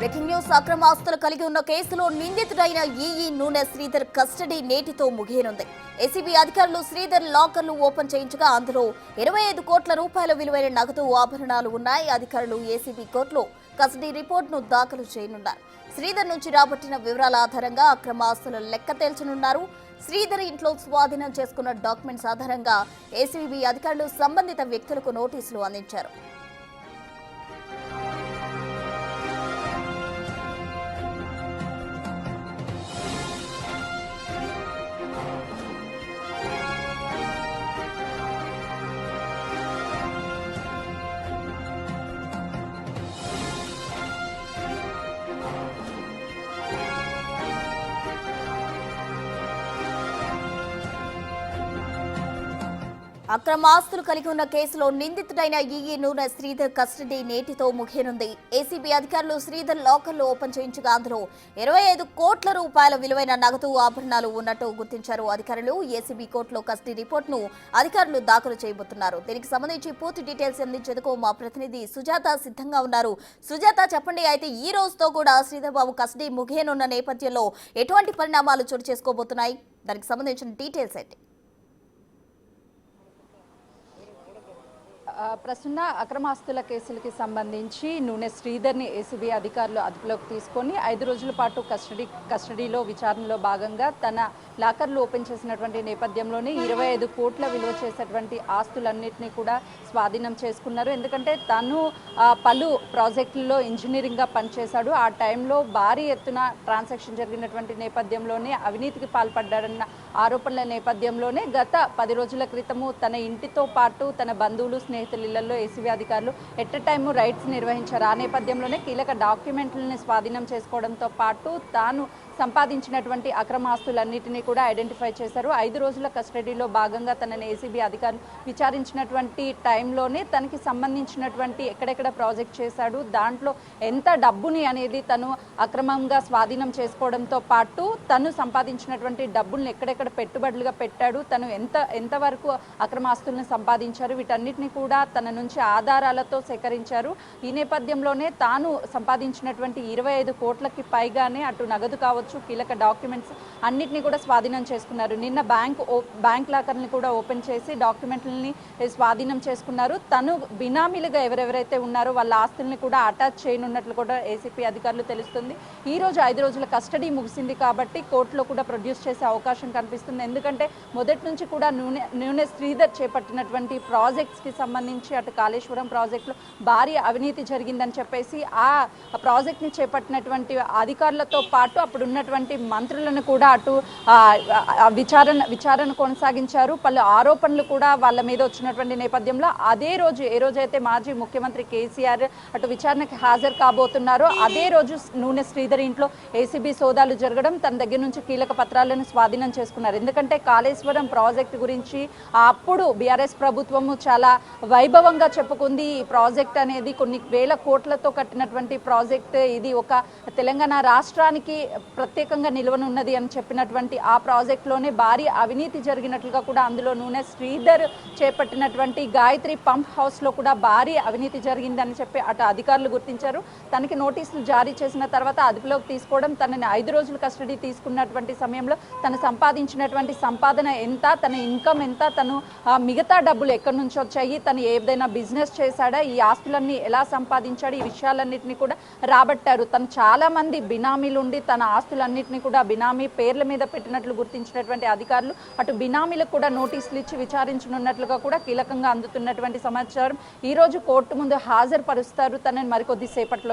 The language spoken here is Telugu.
బ్రేకింగ్ న్యూస్ అక్రమ ఆస్తులు కలిగి ఉన్న కేసులో నిందితుడైన ఈఈ నూనె శ్రీధర్ కస్టడీ నేటితో ముగియనుంది. ఏసీబీ అధికారులు శ్రీధర్ లాకర్లు ఓపెన్ చేయించగా అందులో 25 కోట్ల రూపాయల విలువైన నగదు ఆభరణాలు ఉన్నాయి. అధికారులు ఏసీబీ కోర్టులో కస్టడీ రిపోర్టును దాఖలు చేయనున్నారు. శ్రీధర్ నుంచి రాబట్టిన వివరాల ఆధారంగా అక్రమ ఆస్తుల లెక్క తేల్చనున్నారు. శ్రీధర్ ఇంట్లో స్వాధీనం చేసుకున్న డాక్యుమెంట్స్ ఆధారంగా ఏసీబీ అధికారులు సంబంధిత వ్యక్తులకు నోటీసులు అందించారు. అక్రమ ఆస్తులు కలిగి ఉన్న కేసులో నిందితుడైన ఈఈ నూనె శ్రీధర్ కస్టడీ నేటితో ముగియనుంది. ఏసీబీ అధికారులు శ్రీధర్ లాకర్లు ఓపెన్ చేయించగా అందులో 25 కోట్ల రూపాయల విలువైన నగదు ఆభరణాలు ఉన్నట్టు గుర్తించారు. అధికారులు ఏసీబీ కోర్టులో కస్టడీ రిపోర్టును అధికారులు దాఖలు చేయబోతున్నారు. దీనికి సంబంధించి పూర్తి డీటెయిల్స్ అందించేందుకు మా ప్రతినిధి సుజాత సిద్ధంగా ఉన్నారు. సుజాత, చెప్పండి, అయితే ఈ రోజుతో కూడా శ్రీధర్ బాబు కస్టడీ ముగియనున్న నేపథ్యంలో ఎటువంటి పరిణామాలు చోటు చేసుకోబోతున్నాయి? దానికి సంబంధించిన డీటెయిల్స్ ఏంటి? ప్రస్తుత అక్రమాస్తుల కేసులకి సంబంధించి నూనె శ్రీధర్ని ఏసీబీ అధికారులు అదుపులోకి తీసుకొని 5 రోజుల పాటు కస్టడీలో విచారణలో భాగంగా తన లాకర్లు ఓపెన్ చేసినటువంటి నేపథ్యంలోనే 25 కోట్ల విలువ చేసేటువంటి ఆస్తులన్నింటినీ కూడా స్వాధీనం చేసుకున్నారు. ఎందుకంటే తను పలు ప్రాజెక్టుల్లో ఇంజనీరింగ్గా పనిచేశాడు. ఆ టైంలో భారీ ఎత్తున ట్రాన్సాక్షన్ జరిగినటువంటి నేపథ్యంలోనే అవినీతికి పాల్పడ్డాడన్న ఆరోపణల నేపథ్యంలోనే గత 10 రోజుల క్రితము తన ఇంటితో పాటు తన బంధువులు స్నేహితులలో ఏసీబీ అధికారులు ఎట్ ఎ టైము రైడ్స్ నిర్వహించారు. ఆ నేపథ్యంలోనే కీలక డాక్యుమెంట్లని స్వాధీనం చేసుకోవడంతో పాటు తాను సంపాదించినటువంటి అక్రమాస్తులన్నింటినీ కూడా ఐడెంటిఫై చేశారు. 5 రోజుల కస్టడీలో భాగంగా తనని ఏసీబీ అధికారులు విచారించినటువంటి టైంలోనే తనకి సంబంధించినటువంటి ఎక్కడెక్కడ ప్రాజెక్ట్ చేశాడు, దాంట్లో ఎంత డబ్బుని అనేది తను అక్రమంగా స్వాధీనం చేసుకోవడంతో పాటు తను సంపాదించినటువంటి డబ్బుల్ని ఎక్కడెక్కడ పెట్టుబడులుగా పెట్టాడు, తను ఎంతవరకు అక్రమాస్తులను సంపాదించారు, వీటన్నిటిని కూడా తన నుంచి ఆధారాలతో సేకరించారు. ఈ నేపథ్యంలోనే తాను సంపాదించినటువంటి 25 కోట్లకి పైగానే అటు నగదు కావచ్చు, కీలక డాక్యుమెంట్స్ అన్నిటినీ కూడా స్వాధీనం చేసుకున్నారు. నిన్న బ్యాంక్ లాకర్ని కూడా ఓపెన్ చేసి డాక్యుమెంట్లని స్వాధీనం చేసుకున్నారు. తను బినామీలుగా ఎవరెవరైతే ఉన్నారో వాళ్ళ ఆస్తుల్ని కూడా అటాచ్ చేయనున్నట్లు కూడా ఏసీపీ అధికారులు తెలుస్తుంది. ఈ రోజు 5 రోజుల కస్టడీ ముగిసింది కాబట్టి కోర్టులో కూడా ప్రొడ్యూస్ చేసే అవకాశం కనిపిస్తుంది. ఎందుకంటే మొదటి నుంచి కూడా నూనె శ్రీధర్ చేపట్టినటువంటి ప్రాజెక్ట్స్కి సంబంధించి అటు కాళేశ్వరం ప్రాజెక్టులో భారీ అవినీతి జరిగిందని చెప్పేసి ఆ ప్రాజెక్ట్ని చేపట్టినటువంటి అధికారులతో పాటు అప్పుడు ఉన్నటువంటి మంత్రులను కూడా అటు విచారణ కొనసాగించారు. పలు ఆరోపణలు కూడా వాళ్ళ మీద వచ్చినటువంటి నేపథ్యంలో అదే రోజు ఏ రోజైతే మాజీ ముఖ్యమంత్రి కేసీఆర్ అటు విచారణకి హాజరు కాబోతున్నారో అదే రోజు నూనె శ్రీధర్ ఇంట్లో ఏసీబీ సోదాలు జరగడం, తన దగ్గర నుంచి కీలక పత్రాలను స్వాధీనం చేసుకున్నారు. ఎందుకంటే కాళేశ్వరం ప్రాజెక్టు గురించి అప్పుడు బీఆర్ఎస్ ప్రభుత్వము చాలా వైభవంగా చెప్పుకుంది. ఈ ప్రాజెక్ట్ అనేది కొన్ని వేల కోట్లతో కట్టినటువంటి ప్రాజెక్ట్, ఇది ఒక తెలంగాణ రాష్ట్రానికి ప్రత్యేకంగా నిలవనున్నది అని చెప్పినటువంటి ఆ ప్రాజెక్టులోనే భారీ అవినీతి జరిగినట్లుగా కూడా అందులో నూనె శ్రీధర్ చేపట్టినటువంటి గాయత్రి పంప్ హౌస్లో కూడా భారీ అవినీతి జరిగిందని చెప్పి అటు అధికారులు గుర్తించారు. తనకి నోటీసులు జారీ చేసిన తర్వాత అదుపులోకి తీసుకోవడం, తనని 5 రోజులు కస్టడీ తీసుకున్నటువంటి సమయంలో తను సంపాదించినటువంటి సంపాదన ఎంత, తన ఇన్కమ్ ఎంత, తను మిగతా డబ్బులు ఎక్కడి నుంచి వచ్చాయి, తను ఏదైనా బిజినెస్ చేశాడా, ఈ ఆస్తులన్నీ ఎలా సంపాదించాడు, ఈ విషయాలన్నింటినీ కూడా రాబట్టారు. తను చాలా మంది బినామీలు ఉండి తన ఆస్తులన్నింటినీ కూడా బినామీ పేర్ల మీద పెట్టినట్లు గుర్తించినటువంటి అధికారులు అటు బినామీలకు కూడా నోటీసులు ఇచ్చి విచారించనున్నట్లుగా కూడా కీలకంగా అందుతున్నటువంటి సమాచారం. ఈ రోజు కోర్టు ముందు హాజరుపరుస్తారు తనని మరికొద్దిసేపట్లో.